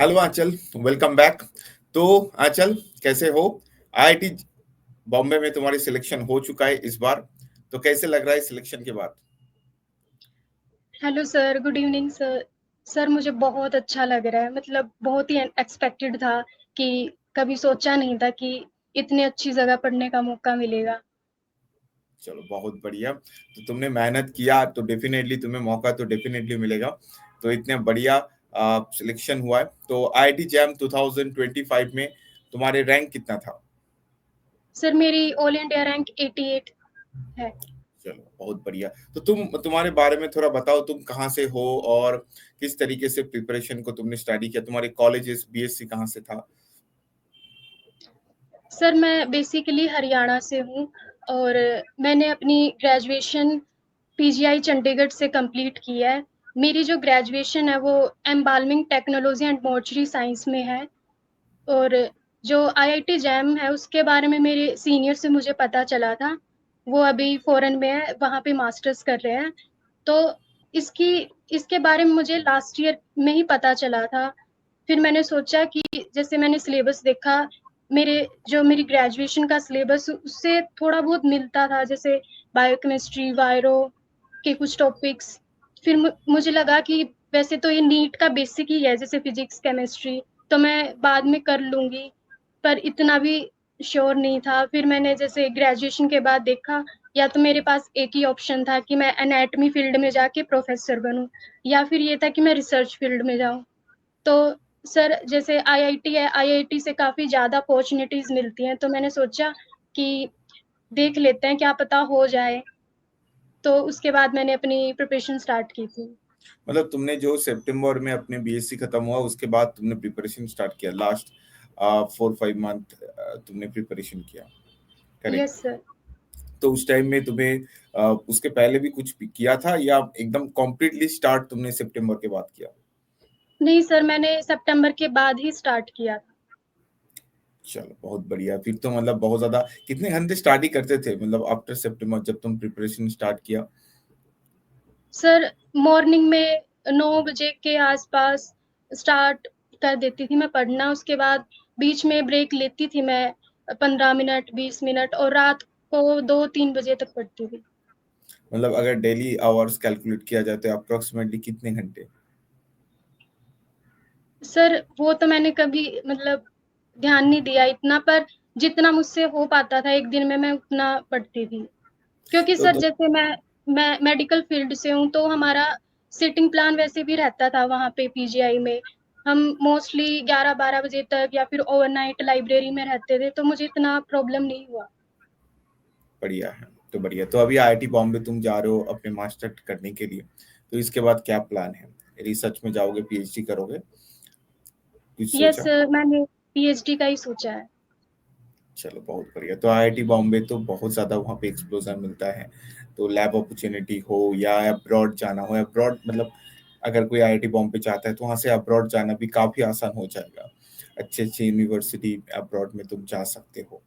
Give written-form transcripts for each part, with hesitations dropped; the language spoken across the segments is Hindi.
हेलो आंचल, वेलकम बैक। तो आंचल, कैसे हो? आईआईटी बॉम्बे में तुम्हारी सिलेक्शन हो चुका है इस बार। तो कैसे लग रहा है सिलेक्शन के बाद? Hello sir, good evening sir. Sir मुझे बहुत अच्छा लग रहा है, मतलब बहुत ही अनएक्सपेक्टेड था कि कभी सोचा नहीं था कि इतनी अच्छी जगह पढ़ने का मौका मिलेगा। चलो, बहुत बढ़िया। तो तुमने मेहनत किया तो डेफिनेटली तुम्हें मौका तो डेफिनेटली मिलेगा। तो इतने बढ़िया सिलेक्शन हुआ है। तो आईआईटी जैम 2025 में तुम्हारे रैंक कितना था? सर मेरी ऑल इंडिया रैंक 88 है। चलो, बहुत बढ़िया। तो तुम्हारे बारे में थोड़ा बताओ, तुम कहाँ से हो और किस तरीके से प्रिपरेशन को तुमने स्टडी किया? तुम्हारे कॉलेजेस बीएससी कहाँ से था? सर मैं बेसिकली हरियाणा से हूँ और मैंने अपनी ग्रेजुएशन पीजीआई चंडीगढ़ से कंप्लीट की है। मेरी जो ग्रेजुएशन है वो embalming technology and mortuary science में है। और जो आईआईटी जैम है उसके बारे में मेरे सीनियर से मुझे पता चला था। वो अभी फॉरेन में है, वहाँ पे मास्टर्स कर रहे हैं। तो इसकी इसके बारे में मुझे लास्ट ईयर में ही पता चला था। फिर मैंने सोचा कि जैसे मैंने सिलेबस देखा, मेरे जो मेरी ग्रेजुएशन का सिलेबस उससे थोड़ा बहुत मिलता था, जैसे बायोकेमिस्ट्री वायरो के कुछ टॉपिक्स। फिर मुझे लगा कि वैसे तो ये नीट का बेसिक ही है, जैसे फिजिक्स केमिस्ट्री, तो मैं बाद में कर लूंगी। पर इतना भी श्योर नहीं था। फिर मैंने जैसे ग्रेजुएशन के बाद देखा, या तो मेरे पास एक ही ऑप्शन था कि मैं एनाटॉमी फील्ड में जाके प्रोफेसर बनूं, या फिर ये था कि मैं रिसर्च फील्ड में जाऊं। तो सर जैसे आईआईटी है, आईआईटी से काफी ज्यादा अपॉर्चुनिटीज मिलती हैं, तो मैंने सोचा कि देख लेते हैं, क्या पता हो जाए। तो उसके बाद मैंने अपनी प्रिपरेशन स्टार्ट की थी। मतलब तुमने जो सितंबर में अपने बीएससी खत्म हुआ उसके बाद तुमने प्रिपरेशन स्टार्ट किया, लास्ट 4-5 मंथ तुमने प्रिपरेशन किया, करेक्ट? Yes sir. तो उस टाइम में तुम्हें उसके पहले भी कुछ भी किया था या एकदम कॉम्प्लीटली स्टार्ट तुमने सितंबर के बाद किया? नहीं सर, मैंने सितंबर के बाद ही स्टार्ट किया था। चलो, बहुत बढ़िया। फिर तो मतलब बहुत ज्यादा कितने घंटे स्टडी करते थे, मतलब आफ्टर सितंबर जब तुम प्रिपरेशन स्टार्ट किया? सर मॉर्निंग में 9 बजे के आसपास स्टार्ट कर देती थी मैं पढ़ना। उसके बाद बीच में ब्रेक लेती थी मैं, 15 मिनट 20 मिनट, और रात को 2-3 बजे तक पढ़ती थी। मतलब अगर डेली आवर्स कैलकुलेट किया जाए तो अप्रोक्सीमेटली कितने घंटे? सर वो तो मैंने कभी मतलब ध्यान नहीं दिया इतना, पर जितना मुझसे हो पाता था एक दिन में मैं उतना पढ़ती थी। क्योंकि तो सर जैसे मैं मेडिकल फील्ड से हूँ, तो हमारा सिटिंग प्लान वैसे भी रहता था वहाँ पे पीजीआई में। हम मोस्टली 11-12 बजे तक या फिर ओवरनाइट लाइब्रेरी में रहते थे, तो मुझे इतना प्रॉब्लम नहीं हुआ। बढ़िया है। तो बढ़िया, तो अभी आईआईटी बॉम्बे तुम जा रहे हो अपने मास्टर करने के लिए। तो इसके बाद क्या प्लान है? रिसर्च में जाओगे, पीएचडी करोगे? कुछ यस सोचा? सर, मैंने पीएचडी का ही सोचा है। चलो, बहुत बढ़िया। तो आईआईटी बॉम्बे तो बहुत ज्यादा वहाँ पे एक्सप्लोजर मिलता है। तो लैब अपॉर्चुनिटी हो या अब्रॉड जाना हो, अब्रॉड मतलब अगर कोई आईआईटी बॉम्बे चाहता है तो वहाँ से अब्रॉड जाना भी काफी आसान हो जाएगा। अच्छे अच्छे यूनिवर्सिटी अब्रॉड में तुम जा सकते हो।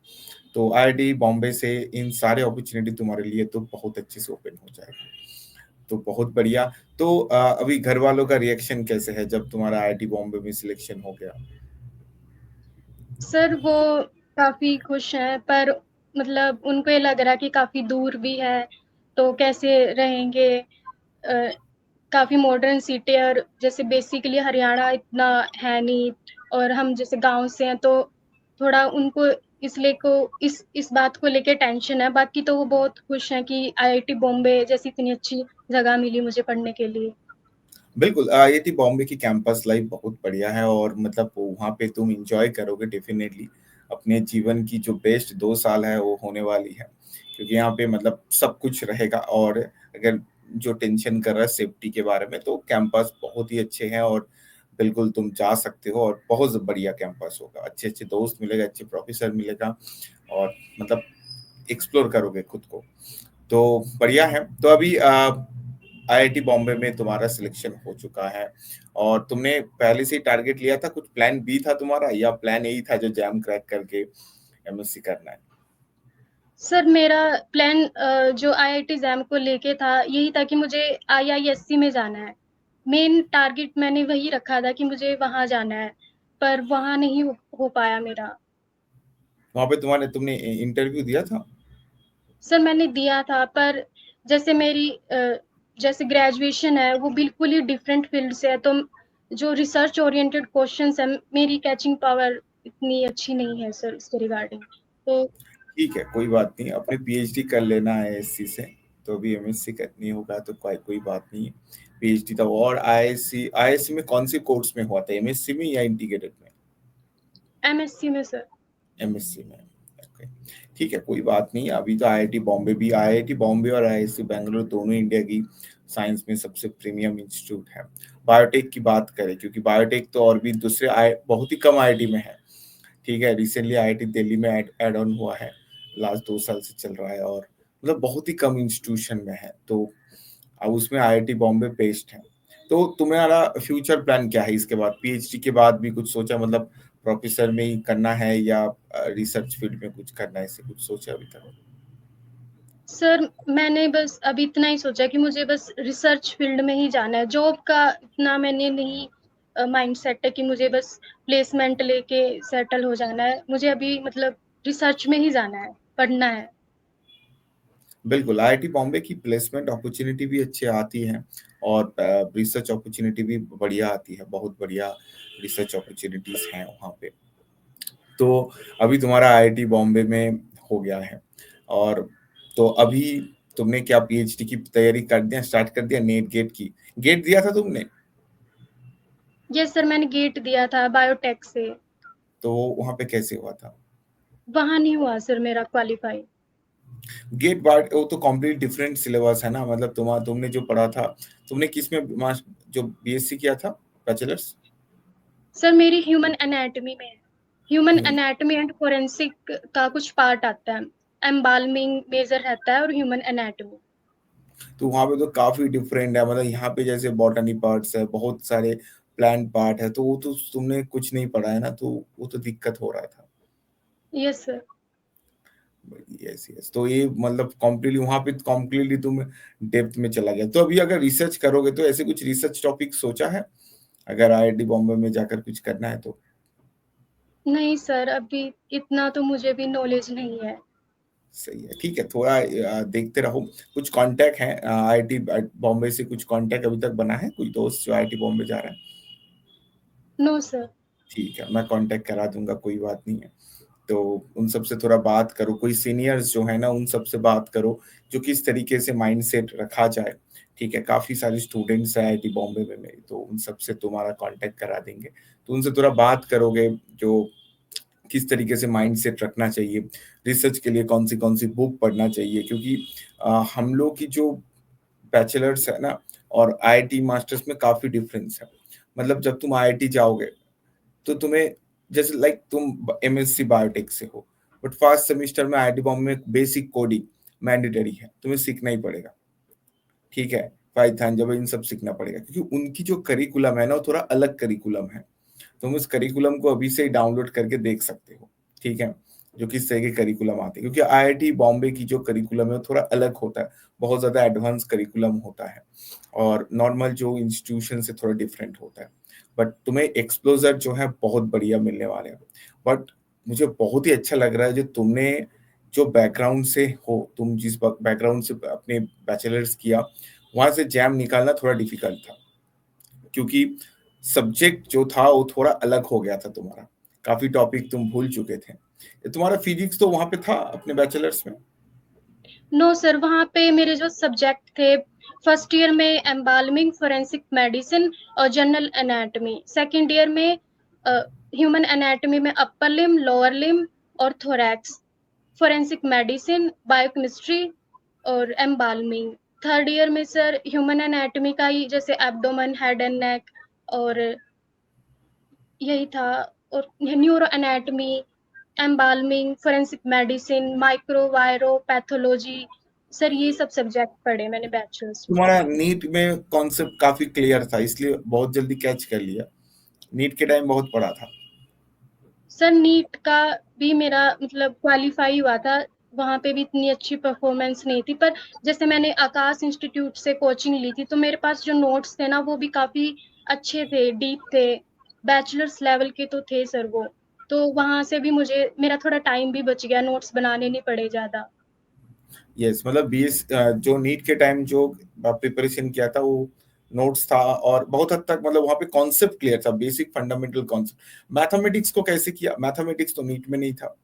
तो आईआईटी बॉम्बे से इन सारे अपॉर्चुनिटी तुम्हारे लिए तो बहुत अच्छे से ओपन हो जाएगा। तो बहुत बढ़िया। तो अभी घर वालों का रिएक्शन कैसे है जब तुम्हारा आईआईटी बॉम्बे में सिलेक्शन हो गया? सर वो काफी खुश हैं, पर मतलब उनको ये लग रहा कि काफी दूर भी है, तो कैसे रहेंगे। अ, काफी मॉडर्न सिटी है, और जैसे बेसिकली हरियाणा इतना है नहीं, और हम जैसे गांव से हैं, तो थोड़ा उनको इसलिए को इस बात को लेके टेंशन है। बाकी तो वो बहुत खुश हैं कि आईआईटी बॉम्बे जैसी इतनी अच्छी जगह मिली मुझे पढ़ने के लिए। बिल्कुल, आईआईटी बॉम्बे की कैंपस लाइफ बहुत बढ़िया है और मतलब वहाँ पे तुम एंजॉय करोगे डेफिनेटली। अपने जीवन की जो बेस्ट 2 साल है वो होने वाली है, क्योंकि यहाँ पे मतलब सब कुछ रहेगा। और अगर जो टेंशन कर रहा है सेफ्टी के बारे में, तो कैंपस बहुत ही अच्छे हैं और बिल्कुल तुम जा सकते हो। और बहुत बढ़िया कैंपस होगा, अच्छे अच्छे दोस्त मिलेगा, अच्छे प्रोफेसर मिलेगा और मतलब एक्सप्लोर करोगे खुद को। तो बढ़िया है। तो अभी आईआईटी बॉम्बे में तुम्हारा सिलेक्शन हो चुका है और तुमने पहले से ही टारगेट लिया था, कुछ प्लान बी था तुम्हारा या प्लान यही था जो जैम क्रैक करके एमएससी करना है? सर मेरा प्लान जो आईआईटी जैम को लेके था, यही था कि मुझे आईआईएससी में जाना है। मेन टारगेट मैंने वही रखा था कि मुझे वहाँ जाना है, पर वहाँ नहीं हो पाया मेरा। वहां पे तुमने इंटरव्यू दिया था? सर मैंने दिया था, पर जैसे मेरी जैसे ग्रेजुएशन है वो बिल्कुल ही डिफरेंट फील्ड से है, तो जो रिसर्च ओरिएंटेड क्वेश्चंस है, मेरी कैचिंग पावर इतनी अच्छी नहीं है सर इसके रिगार्डिंग। तो ठीक है, कोई बात नहीं, अपने पीएचडी कर लेना है एससी से। तो अभी एमएससी करनी होगा तो कोई कोई बात नहीं है। पीएचडी था, और आईएससी में कौन से कोर्स में हुआ था, एमएससी में या इंटीग्रेटेड में? एमएससी में सर। एमएससी में। ओके, ठीक है, कोई बात नहीं। अभी तो आईआईटी बॉम्बे और आईआईएससी बेंगलुरु दोनों इंडिया की साइंस में सबसे प्रीमियम इंस्टीट्यूट है। बायोटेक की बात करें, क्योंकि बायोटेक तो और भी दूसरे बहुत ही कम आईआईटी में है। ठीक है, रिसेंटली आईआईटी दिल्ली में ऐड ऑन हुआ है, लास्ट 2 साल से चल रहा है, और मतलब बहुत ही कम इंस्टीट्यूशन में है, तो अब उसमें आईआईटी बॉम्बे बेस्ड है। तो तुम्हारा फ्यूचर प्लान क्या है इसके बाद, पीएचडी के बाद भी कुछ सोचा, मतलब प्रोफेसर में ही करना है या रिसर्च फील्ड में कुछ करना है, ऐसे कुछ सोचा अभी तक? सर मैंने बस अभी इतना ही सोचा कि मुझे बस रिसर्च फील्ड में ही जाना है। जॉब का इतना मैंने नहीं माइंड सेट है कि मुझे बस प्लेसमेंट लेके सेटल हो जाना है। मुझे अभी मतलब रिसर्च में ही जाना है, पढ़ना है। बिल्कुल, आईआईटी बॉम्बे की प्लेसमेंट अपॉर्चुनिटी भी अच्छी आती है, और रिसर्च अपॉर्चुनिटी भी बढ़िया आती है, बहुत बढ़िया रिसर्च अपॉर्चुनिटीज हैं वहाँ पे। तो अभी तुम्हारा आईआईटी बॉम्बे में हो गया है, और तो अभी तुमने क्या पीएचडी की तैयारी कर दिया, स्टार्ट कर दिया, नेट गेट की? गेट दिया था तुमने? यस सर, मैंने गेट दिया था बायोटेक से। तो वहाँ पे कैसे हुआ था? वहां नहीं हुआ सर मेरा क्वालिफाई। गेट बार वो तो कॉम्प्लीट डिफरेंट सिलेबस है ना, मतलब तुमने जो पढ़ा था, तुमने किस में जो बीएससी किया था, बैचलर्स? सर मेरी ह्यूमन एनाटॉमी में है। ह्यूमन एनाटॉमी एंड फोरेंसिक का कुछ पार्ट आता है। एम्बाल्मिंग मेजर रहता है और ह्यूमन एनाटॉमी। तो वहाँ पे तो काफी डिफरेंट है, मतलब यहाँ पे जैसे बॉटनी पार्ट्स है, बहुत सारे प्लांट पार्ट है, तो वो तो तुमने कुछ नहीं पढ़ा है ना, तो वो तो दिक्कत हो रहा था। Yes sir. यस यस, तो ये मतलब कॉम्प्लीटली वहाँ पे कॉम्प्लीटली तुम डेप्थ में चला गया। तो अभी अगर रिसर्च करोगे तो ऐसे कुछ रिसर्च टॉपिक सोचा है, अगर आईआईटी बॉम्बे में जाकर कुछ करना है तो? नहीं सर, अभी इतना तो मुझे भी नॉलेज नहीं है। सही है, ठीक है, थोड़ा देखते रहो। कुछ कांटेक्ट है आईआईटी बॉम्बे से, कुछ कांटेक्ट अभी तक बना है कोई दोस्त जो आईआईटी बॉम्बे जा रहा है? No sir. ठीक है, मैं कांटेक्ट करा दूंगा, कोई बात नहीं है। तो उन सब से थोड़ा बात करो, कोई सीनियर्स जो है ना उन सब से बात करो, जो किस तरीके से माइंड सेट रखा जाए। ठीक है, काफी सारे स्टूडेंट्स हैं आईआईटी बॉम्बे में मेरे, तो उन सब से तुम्हारा कांटेक्ट करा देंगे। तो उनसे थोड़ा बात करोगे, जो किस तरीके से माइंड सेट रखना चाहिए, रिसर्च के लिए कौन सी बुक पढ़ना चाहिए, क्योंकि हम लोग की जो बैचलर्स है ना और आईआईटी मास्टर्स में काफी डिफरेंस है। मतलब जब तुम आईआईटी जाओगे तो तुम्हें, जैसे लाइक तुम एमएससी बायोटेक से हो, बट फर्स्ट सेमेस्टर में आईआईटी बॉम्बे में बेसिक कोडिंग मैंडेटरी है, तुम्हें सीखना ही पड़ेगा। ठीक है, पाइथन जब इन सब सीखना पड़ेगा, क्योंकि उनकी जो करिकुलम है ना वो थोड़ा अलग करिकुलम है। तुम उस करिकुलम को अभी से ही डाउनलोड करके देख सकते हो। ठीक है, जो किस तरह के करिकुलम आते हैं, क्योंकि आईआईटी बॉम्बे की जो करिकुलम है वो थोड़ा अलग होता है, बहुत ज्यादा एडवांस करिकुलम होता है, और नॉर्मल जो इंस्टीट्यूशन से थोड़ा डिफरेंट होता है। बट तुम्हें एक्सप्लोजर जो है बहुत बढ़िया मिलने वाले हैं। बट मुझे बहुत ही अच्छा लग रहा है जो तुमने, जो बैकग्राउंड से हो, तुम जिस बैकग्राउंड से अपने बैचलर्स किया, वहां से जैम निकालना थोड़ा डिफिकल्ट था, क्योंकि सब्जेक्ट जो था वो थोड़ा अलग हो गया था तुम्हारा, काफी टॉपिक तुम भूल चुके थे। तुम्हारा फिजिक्स तो वहां पे था अपने बैचलर्स में? नो सर, वहाँ पे मेरे जो सब्जेक्ट थे, फर्स्ट ईयर में एम्बाल्मिंग फोरेंसिक मेडिसिन और जनरल एनाटॉमी, सेकंड ईयर में ह्यूमन एनाटॉमी में अपर लिम, लोअर लिम और थोरैक्स, फोरेंसिक मेडिसिन, बायोकेमिस्ट्री और एम्बाल्मिंग। थर्ड ईयर में सर ह्यूमन एनाटॉमी का ही, जैसे एब्डोमेन, हेड एंड नेक और यही था, और neuro anatomy, embalming, forensic medicine, माइक्रोवायरो पैथोलॉजी। सर ये सब सब्जेक्ट पढ़े मैंने बैचलर्स में। तुम्हारा नीट में कॉन्सेप्ट काफी क्लियर था, इसलिए बहुत जल्दी कैच कर लिया, नीट के टाइम बहुत पढ़ा था। सर नीट का भी मेरा मतलब क्वालिफाई हुआ था, 2 साल बाद ही हुआ था। 2 साल बाद ही मेरा क्वालिफाई हुआ था। 2 साल बाद ही मेरा क्वालिफाई हुआ था। 2 साल बाद ही मेरा क्वालिफाई हुआ था। सर नीट का भी मेरा मतलब क्वालिफाई हुआ था, 2 साल बाद ही मेरा क्वालिफाई हुआ था। वहाँ पे भी इतनी अच्छी परफॉर्मेंस नहीं थी, पर जैसे मैंने आकाश इंस्टीट्यूट से कोचिंग ली थी, तो मेरे पास जो नोट्स थे ना वो भी काफी अच्छे थे, डीप थे, बैचलर्स लेवल के तो थे सर वो। तो वहां से भी मुझे मेरा थोड़ा टाइम भी बच गया, नोट्स बनाने नहीं पड़े ज्यादा। यस, मतलब 20 जो नीट के टाइम जो प्रिपरेशन किया था वो नोट्स था, और बहुत हद तक मतलब वहाँ पे कॉन्सेप्ट क्लियर था, बेसिक फंडामेंटल कॉन्सेप्ट। मैथमेटिक्स को कैसे किया? मैथमेटिक्स तो नीट में नहीं था।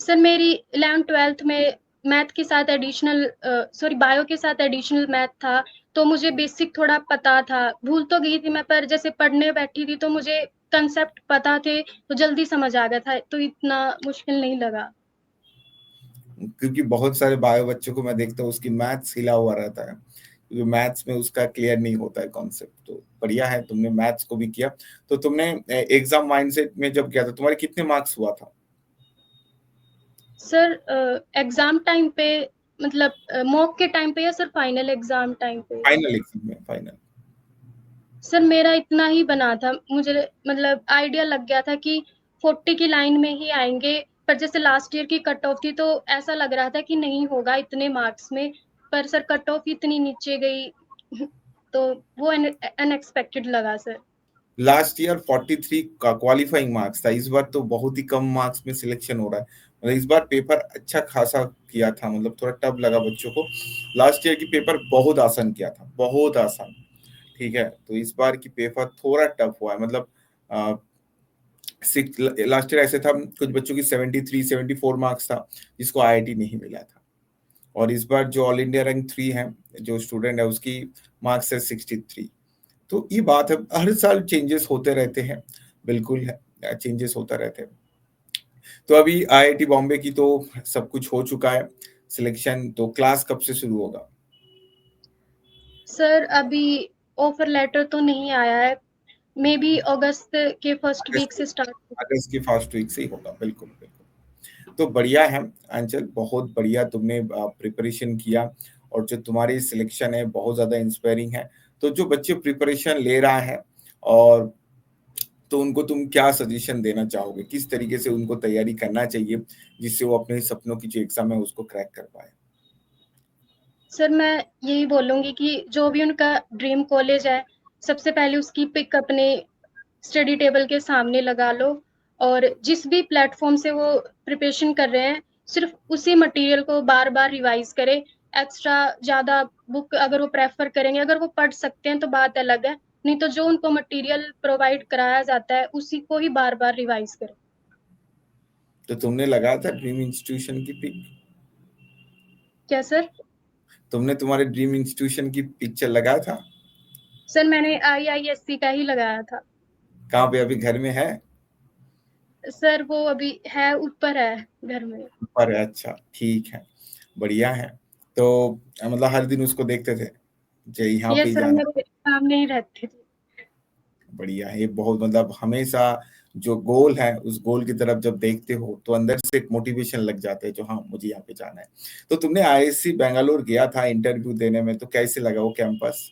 सर मेरी 11th 12th में मैथ के साथ एडिशनल, सॉरी बायो के साथ एडिशनल मैथ था, तो मुझे बेसिक थोड़ा पता था, भूल तो गई थी मैं, पर जैसे पढ़ने बैठी थी तो मुझे कंसेप्ट पता थे, तो जल्दी समझ आ गया था, तो इतना मुश्किल नहीं लगा। क्योंकि बहुत सारे बायो बच्चों को मैं देखता हूँ उसकी मैथ्स हिला हुआ रहता है, क्योंकि मैथ्स में उसका क्लियर नहीं होता है कॉन्सेप्ट। तो बढ़िया है, तुमने मैथ्स को भी किया। तो तुमने एग्जाम माइंडसेट में जब किया था, तुम्हारे कितने मार्क्स हुआ था? सर एग्जाम टाइम पे, मतलब मॉक के टाइम पे या सर फाइनल एग्जाम टाइम पे? फाइनल एग्जाम में, फाइनल। सर मेरा इतना ही बना था, मुझे मतलब आइडिया लग गया था कि 40 की लाइन में ही आएंगे, पर जैसे लास्ट ईयर की कट ऑफ थी तो ऐसा लग रहा था कि नहीं होगा इतने मार्क्स में, पर सर कट ऑफ इतनी नीचे गई तो वो अनएक्सपेक्टेड लगा सर। लास्ट ईयर 43 का क्वालिफाइंग मार्क्स था, इस बार तो बहुत ही कम मार्क्स में सिलेक्शन हो रहा है। मतलब इस बार पेपर अच्छा खासा किया था, मतलब थोड़ा टफ लगा बच्चों को। लास्ट ईयर की पेपर बहुत आसान किया था, बहुत आसान। ठीक है, तो इस बार की पेपर थोड़ा टफ हुआ है, मतलब लास्ट ईयर ऐसे था कुछ बच्चों की 73 74 मार्क्स था जिसको आईआईटी नहीं मिला था। और इस बार जो ऑल इंडिया रैंक 3 है, जो स्टूडेंट है उसकी मार्क्स है 63। तो ये बात है, हर साल चेंजेस होते रहते हैं, बिल्कुल है, चेंजेस होता रहते हैं। तो अभी आईआईटी बॉम्बे की तो सब कुछ हो चुका है सिलेक्शन, तो क्लास कब से शुरू होगा? सर अभी ऑफर लेटर तो नहीं आया है, मे बी अगस्त के फर्स्ट वीक अगस्त से स्टार्ट होगा। अगस्त की फर्स्ट वीक से ही होगा, बिल्कुल बिल्कुल। तो बढ़िया है अंचल, बहुत बढ़िया तुमने प्रिपरेशन किया, और जो तुम्हारी सिलेक्शन है बहुत ज्यादा इंस्पायरिंग है। तो जो बच्चे प्रिपरेशन ले रहा है, और तो उनको तुम क्या सजेशन देना चाहोगे, किस तरीके से उनको तैयारी करना चाहिए जिससे वो अपने सपनों की जो एग्जाम है उसको क्रैक कर पाए? सर मैं यही बोलूंगी कि जो भी उनका ड्रीम कॉलेज है, सबसे पहले उसकी पिक अपने स्टडी टेबल के सामने लगा लो, और जिस भी प्लेटफॉर्म से वो प्रिपरेशन कर रहे हैं, सिर्फ उसी मटेरियल को बार बार रिवाइज करें। एक्स्ट्रा ज्यादा बुक अगर वो प्रेफर करेंगे, अगर वो पढ़ सकते हैं तो बात अलग है, नहीं तो जो उनको मटेरियल प्रोवाइड कराया जाता है उसी को ही बार बार रिवाइज करें। तो तुमने लगाया था ड्रीम इंस्टीट्यूशन की पिक? क्या सर? तुमने तुम्हारे ड्रीम इंस्टीट्यूशन की पिक्चर लगाया था? सर मैंने IISc का ही लगाया था। कहाँ पे, अभी घर में है? सर वो अभी है, ऊपर है घर में। पर अच्छा, ठीक है, बढ़िया है। तो मतलब हर दिन उसको देखते थे, जो यहाँ पे ये ही सर जाना? मेरे सामने ही रहते थे। बढ़िया है, ये बहुत मतलब हमेशा जो गोल है उस गोल की तरफ जब देखते हो तो अंदर से एक मोटिवेशन लग जाता है, जो हाँ मुझे यहाँ पे जाना है। तो तुमने आईआईएससी बेंगलोर गया था इंटरव्यू देने में, तो कैसे लगा वो कैंपस?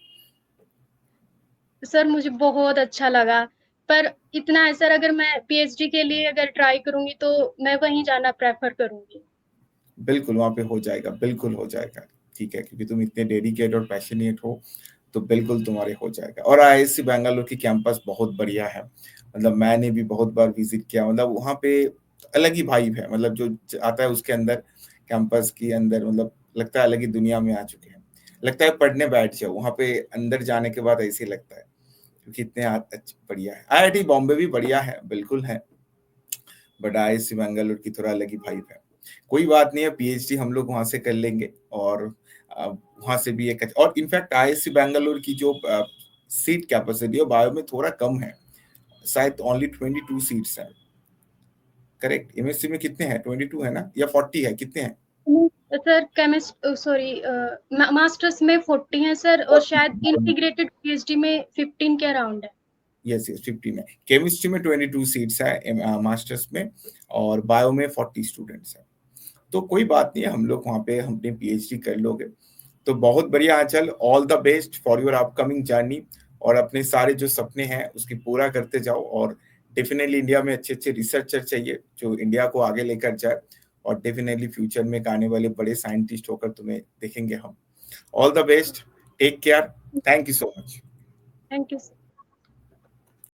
सर मुझे बहुत अच्छा लगा, पर इतना है सर, अगर मैं PhD के लिए अगर ट्राई करूंगी तो मैं वहीं जाना प्रेफर करूंगी। बिल्कुल वहां पे हो जाएगा, बिल्कुल हो जाएगा। ठीक है, क्योंकि तुम इतने डेडिकेट और पैशनेट हो, तो बिल्कुल तुम्हारे हो जाएगा। और आईआईएससी बेंगलोर की कैंपस बहुत बढ़िया है, मतलब मैंने भी बहुत बार विजिट किया, मतलब वहाँ पे अलग ही वाइब है, मतलब जो आता है उसके अंदर, कैंपस के अंदर, मतलब लगता है अलग ही दुनिया में आ चुके हैं। लगता है पढ़ने बैठ जाओ वहाँ पे, अंदर जाने के बाद ऐसे ही लगता है, क्योंकि इतने बढ़िया है। आईआईटी बॉम्बे भी बढ़िया है, बिल्कुल है, बट आईआईएससी बेंगलोर की थोड़ा अलग ही वाइब है। कोई बात नहीं है, पीएचडी हम लोग वहां से कर लेंगे, और वहां से भी एक और इनफैक्ट आईआईएससी बेंगलोर की जो सीट कैपेसिटी है बायो में थोड़ा कम है, शायद ओनली 22 सीट्स हैं। करेक्ट, एमएससी में कितने हैं? 22 है ना, या 40 है, कितने हैं? सर केमिस्ट सॉरी मास्टर्स में 40 हैं सर, और शायद 40। इंटीग्रेटेड PhD में 15 के अराउंड है। यस यस, 15 है। केमिस्ट्री में 22 सीट्स है मास्टर्स में, और बायो में 40 स्टूडेंट्स हैं। तो कोई बात नहीं है, हम लोग वहाँ पे अपने पीएचडी कर लोगे, तो बहुत बढ़िया Aanchal, all the best for your upcoming journey. और अपने सारे जो सपने हैं उसकी पूरा करते जाओ, और डेफिनेटली इंडिया में अच्छे अच्छे रिसर्चर चाहिए जो इंडिया को आगे लेकर जाए, और डेफिनेटली फ्यूचर में आने वाले बड़े साइंटिस्ट होकर तुम्हें देखेंगे हम। All the best, take care, thank you so much. Thank you.